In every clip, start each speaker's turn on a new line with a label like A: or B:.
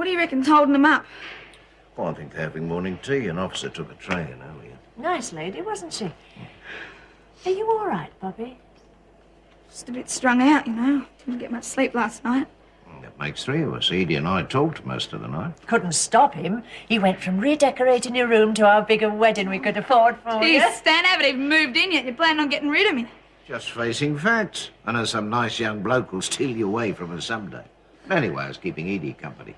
A: What do you reckon's holding them up?
B: Well, I think they're having morning tea. An officer took a tray in earlier.
C: Nice lady, wasn't she? Are you all right, Bobbie?
A: Just a bit strung out, you know. Didn't get much sleep last night.
B: That makes three of us. Edie and I talked most of the night.
C: Couldn't stop him. He went from redecorating your room to our bigger wedding we could afford for you.
A: Geez, Stan, I haven't even moved in yet. You're planning on getting rid of me.
B: Just facing facts. I know some nice young bloke will steal you away from us someday. But anyway, I was keeping Edie company.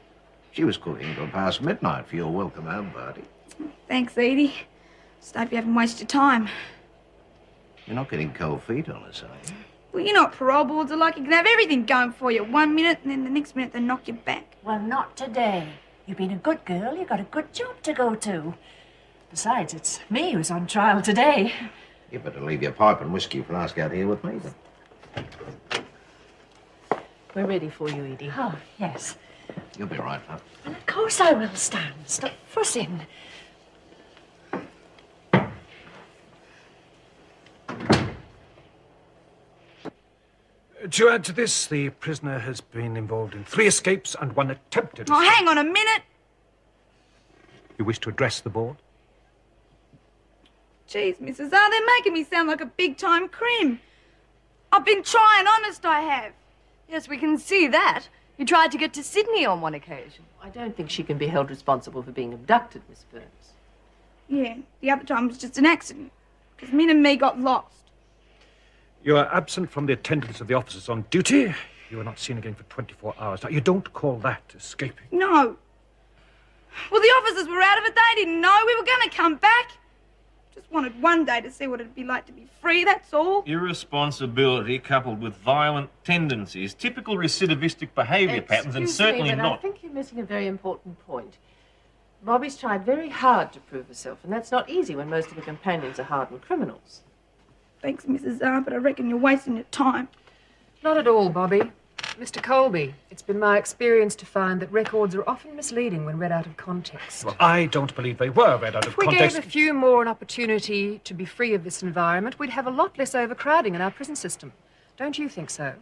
B: She was cooking until past midnight for your welcome home party.
A: Thanks, Edie. Just hope you haven't wasted your time.
B: You're not getting cold feet on us, are you?
A: Well, you know what parole boards are like. You can have everything going for you 1 minute, and then the next minute they knock you back.
C: Well, not today. You've been a good girl. You've got a good job to go to. Besides, it's me who's on trial today.
B: You better leave your pipe and whiskey flask out here with me, then.
C: We're ready for you, Edie. Oh, yes.
B: You'll be right, love.
C: Well, of course I will, Stan. Stop fussing.
D: To add to this, the prisoner has been involved in 3 escapes and 1 attempted escape.
A: Oh, hang on a minute.
D: You wish to address the board?
A: Jeez, Mrs. R, they're making me sound like a big-time crim. I've been trying, honest I have.
E: Yes, we can see that. You tried to get to Sydney on one occasion.
F: I don't think she can be held responsible for being abducted, Miss Burns.
A: Yeah, the other time was just an accident. Because Min and me got lost.
D: You are absent from the attendance of the officers on duty. You are not seen again for 24 hours. Now, you don't call that escaping.
A: No. Well, the officers were out of it. They didn't know we were going to come back. Just wanted one day to see what it'd be like to be free, that's all.
G: Irresponsibility coupled with violent tendencies, typical recidivistic behaviour patterns, and certainly
F: but
G: not...
F: I think you're missing a very important point. Bobbie's tried very hard to prove herself, and that's not easy when most of her companions are hardened criminals.
A: Thanks, Mrs. R, but I reckon you're wasting your time.
H: Not at all, Bobbie. Mr. Colby, it's been my experience to find that records are often misleading when read out of context.
D: Well, I don't believe they were read out of
H: If we
D: context.
H: gave a few more an opportunity to be free of this environment, we'd have a lot less overcrowding in our prison system. Don't you think so?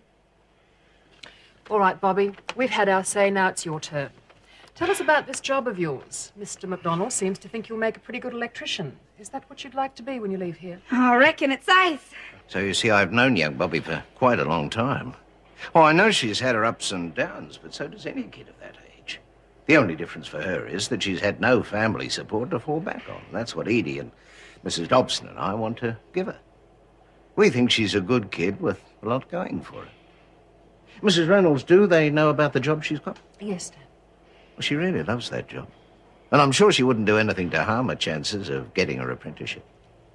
H: All right, Bobbie, we've had our say, now it's your turn. Tell us about this job of yours. Mr. McDonald seems to think you'll make a pretty good electrician. Is that what you'd like to be when you leave here?
A: I reckon it's ace.
B: So you see, I've known young Bobbie for quite a long time. Oh, I know she's had her ups and downs, but so does any kid of that age. The only difference for her is that she's had no family support to fall back on. That's what Edie and Mrs. Dobson and I want to give her. We think she's a good kid with a lot going for her. Mrs. Reynolds, do they know about the job she's got?
C: Yes, Dad.
B: Well, she really loves that job. And I'm sure she wouldn't do anything to harm her chances of getting her apprenticeship.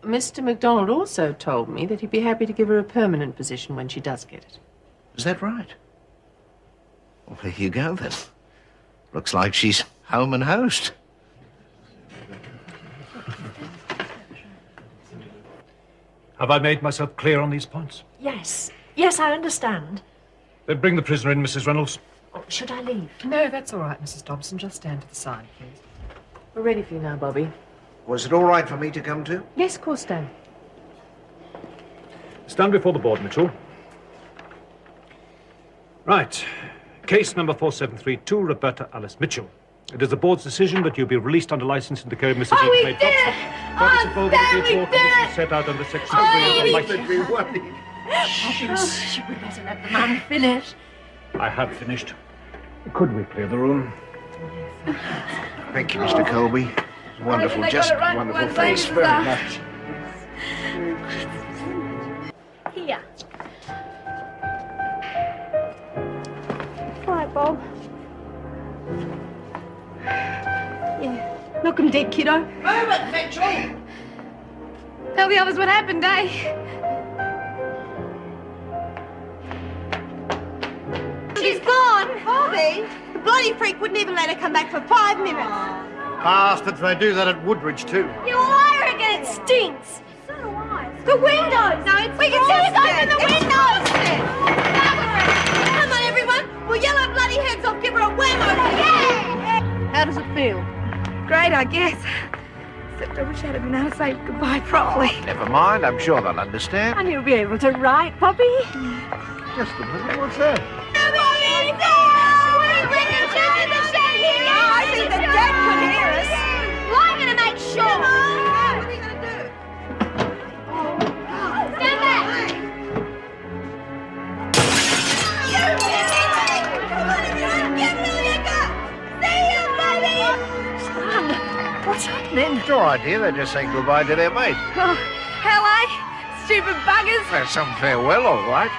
F: Mr. McDonald also told me that he'd be happy to give her a permanent position when she does get it.
B: Is that right? Well, there you go, then. Looks like she's home and host.
D: Have I made myself clear on these points?
C: Yes. Yes, I understand.
D: Then bring the prisoner in, Mrs. Reynolds.
C: Oh, should I leave?
H: No, that's all right, Mrs. Dobson. Just stand to the side, please.
F: We're ready for you now, Bobbie.
B: Was it all right for me to come too?
F: Yes, of course, Dan.
D: Stand before the board, Mitchell. Right. Case number 4732, Roberta Alice Mitchell. It is the board's decision that you be released under license in the care of Mrs.
A: Oh, we
D: Edie
A: did it! Oh, damn, we did it!
D: Set out under section 3
A: Oh,
D: of the
A: we
D: license.
C: Shh, we better let the man finish.
D: I have finished. Could we clear the room?
B: Thank you, Mr. Colby. Wonderful, just wonderful. Thanks very much.
A: Here. All right, Bob. Yeah. Knock 'em dead, kiddo.
B: Move it, Mitchell!
A: Tell the others what happened, eh? She's gone.
I: Bobbie, the bloody freak wouldn't even let her come back for 5 minutes.
J: Bastards, they do that at Woodridge too.
I: You liar again, it stinks. So do I. The windows. No, we can see us open the windows. Come on, everyone. We'll yell our bloody heads off, give her a wham over. Yeah.
F: How does it feel?
A: Great, I guess. Except I wish I'd have been able to say goodbye properly.
B: Never mind, I'm sure they'll understand.
C: And you'll be able to write, Bobbie.
B: Just a minute, what's that?
I: Bobbie, we can shoot in the shed here. could hear us. Well, I'm going to make sure.
A: What are we going to do?
I: Stand back.
C: What's happening?
B: It's all right, dear. They're just saying goodbye to their mate.
A: Oh, hell, eh? Stupid buggers.
B: That's some farewell, all right.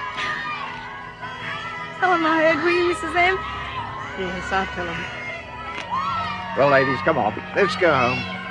A: Tell them I heard, will you, Mrs. M?
F: Yes, I'll tell him.
B: Well, ladies, come on. Let's go home.